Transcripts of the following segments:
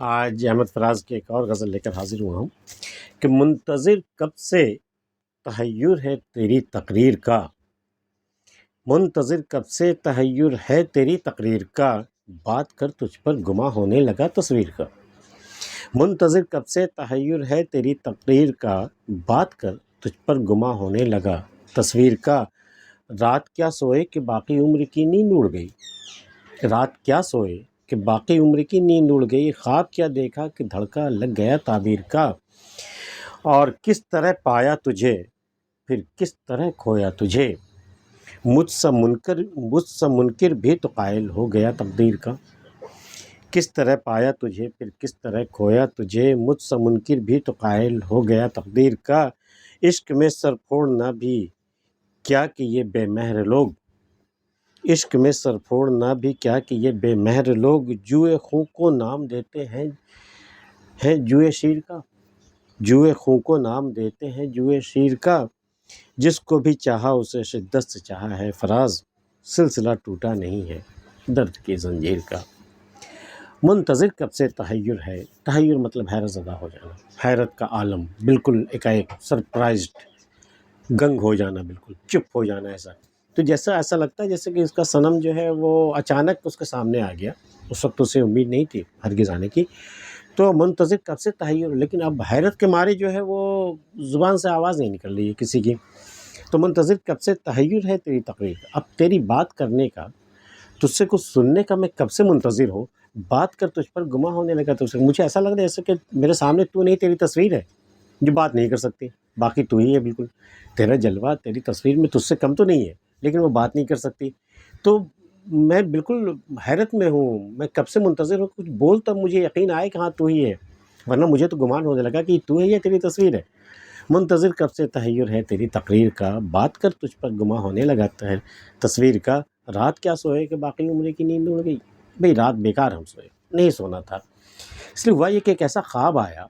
آج احمد فراز کی ایک اور غزل لے کر حاضر ہوا ہوں کہ منتظر کب سے تحیر ہے تیری تقریر کا، منتظر کب سے تحیر ہے تیری تقریر کا، بات کر تجھ پر گماں ہونے لگا تصویر کا۔ منتظر کب سے تحیر ہے تیری تقریر کا، بات کر تجھ پر گماں ہونے لگا تصویر کا۔ رات کیا سوئے کہ باقی عمر کی نیند اڑ گئی، رات کیا سوئے کہ باقی عمر کی نیند اڑ گئی، خواب کیا دیکھا کہ دھڑکا لگ گیا تعبیر کا۔ اور کس طرح پایا تجھے پھر کس طرح کھویا تجھے، مجھ سے منکر بھی تو قائل ہو گیا تقدیر کا۔ کس طرح پایا تجھے پھر کس طرح کھویا تجھے، مجھ سے منکر بھی تو قائل ہو گیا تقدیر کا۔ عشق میں سر پھوڑنا بھی کیا کہ یہ بے مہر لوگ، عشق میں سر پھوڑنا بھی کیا کہ یہ بے مہر لوگ، جوئے خوں کو نام دیتے ہیں جوئے شیر کا، جوئے خوں کو نام دیتے ہیں جوئے شیر کا۔ جس کو بھی چاہا اسے شدت سے چاہا ہے فراز، سلسلہ ٹوٹا نہیں ہے درد کی زنجیر کا۔ منتظر کب سے تحیر ہے، تحیر مطلب حیرت زدہ ہو جانا، حیرت کا عالم، بالکل ایک سرپرائزڈ، گنگ ہو جانا، بالکل چپ ہو جانا ایسا۔ تو ایسا لگتا ہے جیسے کہ اس کا صنم جو ہے وہ اچانک اس کے سامنے آ گیا، اس وقت اسے امید نہیں تھی ہرگز آنے کی۔ تو منتظر کب سے تحیر، لیکن اب حیرت کے مارے جو ہے وہ زبان سے آواز نہیں نکل رہی ہے کسی کی۔ تو منتظر کب سے تحیر ہے تیری تقریر کا، اب تیری بات کرنے کا، تجھ سے کچھ سننے کا میں کب سے منتظر ہوں، بات کر تجھ پر گماں ہونے لگا تجھ سے۔ مجھے ایسا لگ رہا ہے جیسے کہ میرے سامنے تو نہیں، تیری تصویر ہے جو بات نہیں کر سکتی، باقی تو ہی ہے بالکل، تیرا جلوہ تیری تصویر میں تجھ سے کم تو نہیں ہے، لیکن وہ بات نہیں کر سکتی۔ تو میں بالکل حیرت میں ہوں، میں کب سے منتظر ہوں، کچھ بول تب مجھے یقین آئے کہ ہاں تو ہی ہے، ورنہ مجھے تو گمان ہونے لگا کہ تو ہے یا تیری تصویر ہے۔ منتظر کب سے تحیر ہے تیری تقریر کا، بات کر تجھ پر گماں ہونے لگا تصویر کا۔ رات کیا سوئے کہ باقی عمر کی نیند اڑ گئی، بھئی رات بیکار ہم سوئے، نہیں سونا تھا، اس لیے ہوا یہ کہ ایک ایسا خواب آیا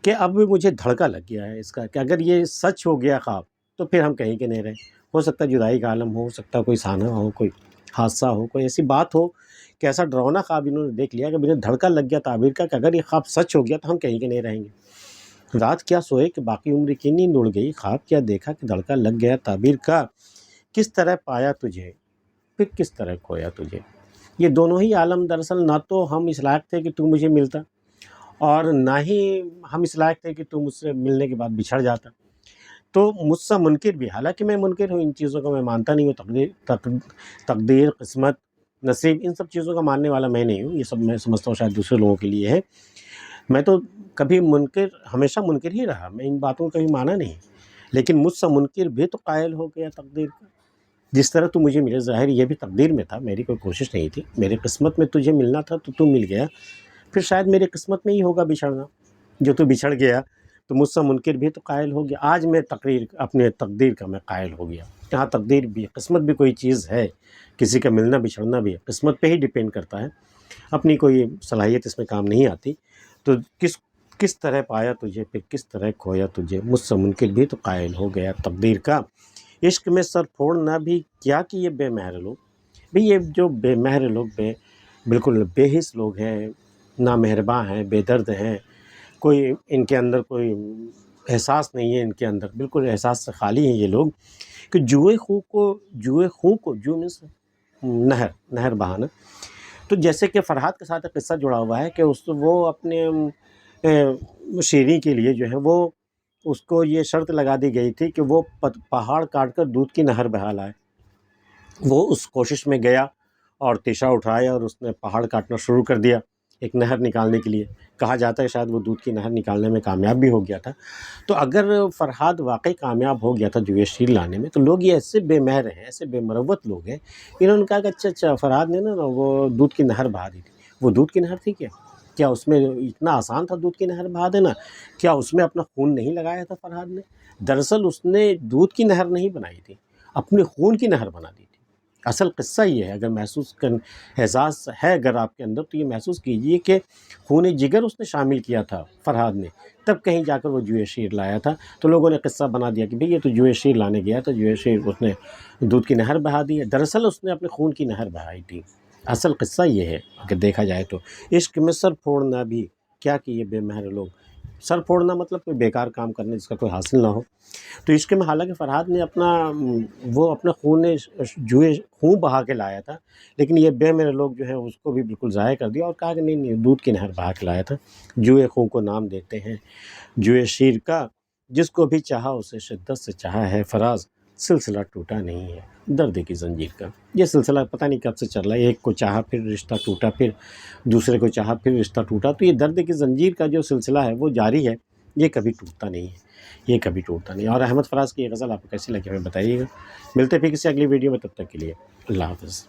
کہ اب مجھے دھڑکا لگ گیا ہے اس کا کہ اگر یہ سچ ہو گیا خواب تو پھر ہم کہیں کے نہیں رہے، ہو سکتا ہے جدائی کا عالم ہو سکتا ہے کوئی سانحہ ہو، کوئی حادثہ ہو، کوئی ایسی بات ہو کہ ایسا ڈراؤنا خواب انہوں نے دیکھ لیا کہ مجھے دھڑکا لگ گیا تعبیر کا کہ اگر یہ خواب سچ ہو گیا تو ہم کہیں کے نہیں رہیں گے۔ رات کیا سوئے کہ باقی عمر کی نیند اڑ گئی، خواب کیا دیکھا کہ دھڑکا لگ گیا تعبیر کا۔ کس طرح پایا تجھے پھر کس طرح کھویا تجھے، یہ دونوں ہی عالم دراصل نہ تو ہم اس لائق تھے کہ تو مجھے ملتا، اور نہ ہی ہم اس لائق تھے کہ تو مجھ سے ملنے کے بعد بچھڑ جاتا۔ تو مجھ سے منکر بھی، حالانکہ میں منکر ہوں، ان چیزوں کو میں مانتا نہیں ہوں، تقدیر، قسمت، نصیب، ان سب چیزوں کا ماننے والا میں نہیں ہوں، یہ سب میں سمجھتا ہوں شاید دوسرے لوگوں کے لیے ہے۔ میں تو کبھی منکر، ہمیشہ منکر ہی رہا، میں ان باتوں کو کبھی مانا نہیں، لیکن مجھ سے منکر بھی تو قائل ہو گیا تقدیر کا۔ جس طرح تو مجھے ملے، ظاہر یہ بھی تقدیر میں تھا، میری کوئی کوشش نہیں تھی، میری قسمت میں تجھے ملنا تھا تو تو مل گیا، پھر شاید میری قسمت میں ہی ہوگا بچھڑنا، جو تو بچھڑ گیا تو مجھ سے منکر بھی تو قائل ہو گیا۔ آج میں اپنے تقدیر کا میں قائل ہو گیا، یہاں تقدیر بھی، قسمت بھی کوئی چیز ہے، کسی کا ملنا بچھڑنا بھی قسمت پہ ہی ڈیپینڈ کرتا ہے، اپنی کوئی صلاحیت اس میں کام نہیں آتی۔ تو کس طرح پایا تجھے پھر کس طرح کھویا تجھے، مجھ سے منکر بھی تو قائل ہو گیا تقدیر کا۔ عشق میں سر پھوڑنا بھی کیا کہ یہ بے مہر لوگ، بھئی یہ جو بے مہر لوگ، بالکل بے حس لوگ ہیں، نامہرباں ہیں، بے درد ہیں، کوئی ان کے اندر کوئی احساس نہیں ہے، ان کے اندر بالکل احساس سے خالی ہیں یہ لوگ، کہ جوئے خوں کو جو مینس نہر بہانا۔ تو جیسے کہ فرحات کے ساتھ ایک قصہ جڑا ہوا ہے کہ وہ اپنے شیریں کے لیے جو ہے وہ اس کو یہ شرط لگا دی گئی تھی کہ وہ پہاڑ کاٹ کر دودھ کی نہر بہا لائے۔ وہ اس کوشش میں گیا اور تیشہ اٹھایا اور اس نے پہاڑ کاٹنا شروع کر دیا ایک نہر نکالنے کے لیے، کہا جاتا ہے شاید وہ دودھ کی نہر نکالنے میں کامیاب بھی ہو گیا تھا۔ تو اگر فرحات واقعی کامیاب ہو گیا تھا جوئے شیر لانے میں، تو لوگ یہ ایسے بے مہر ہیں، ایسے بے مروت لوگ ہیں، انہوں نے کہا کہ اچھا فرحات نے نا وہ دودھ کی نہر بہا دی تھی، وہ دودھ کی نہر تھی کیا اس میں اتنا آسان تھا دودھ کی نہر بہا دینا؟ کیا اس میں اپنا خون نہیں لگایا تھا فرحات نے؟ دراصل اس نے دودھ کی نہر نہیں بنائی تھی، اپنے خون کی نہر بنا دی تھی۔ اصل قصہ یہ ہے، اگر احساس ہے اگر آپ کے اندر، تو یہ محسوس کیجئے کہ خون جگر اس نے شامل کیا تھا فرحات نے، تب کہیں جا کر وہ جوئے شیر لایا تھا۔ تو لوگوں نے قصہ بنا دیا کہ بھئی یہ تو جوئے شیر لانے گیا تھا، جوئے شیر اس نے دودھ کی نہر بہا دی ہے، دراصل اس نے اپنے خون کی نہر بہائی تھی۔ اصل قصہ یہ ہے کہ دیکھا جائے تو عشق میں سر پھوڑنا بھی کیا کہ یہ بے مہر لوگ، سر پھوڑنا مطلب کوئی بیکار کام کرنے جس کا کوئی حاصل نہ ہو۔ تو عشق میں حالانکہ فرحاد نے وہ اپنا خون بہا کے لایا تھا، لیکن یہ بے مہر لوگ جو ہے اس کو بھی بالکل ضائع کر دیا اور کہا کہ نہیں دودھ کی نہر بہا کے لایا تھا۔ جوئے خون کو نام دیتے ہیں جوئے شیر کا، جس کو بھی چاہا اسے شدت سے چاہا ہے فراز، سلسلہ ٹوٹا نہیں ہے درد کی زنجیر کا۔ یہ سلسلہ پتہ نہیں کب سے چل رہا ہے، ایک کو چاہا پھر رشتہ ٹوٹا، پھر دوسرے کو چاہا پھر رشتہ ٹوٹا، تو یہ درد کی زنجیر کا جو سلسلہ ہے وہ جاری ہے، یہ کبھی ٹوٹتا نہیں ہے، یہ کبھی ٹوٹتا نہیں ہے۔ اور احمد فراز کی یہ غزل آپ کو کیسی لگی ہمیں بتائیے گا۔ ملتے پھر کسی اگلی ویڈیو میں، تب تک کے لیے اللہ حافظ۔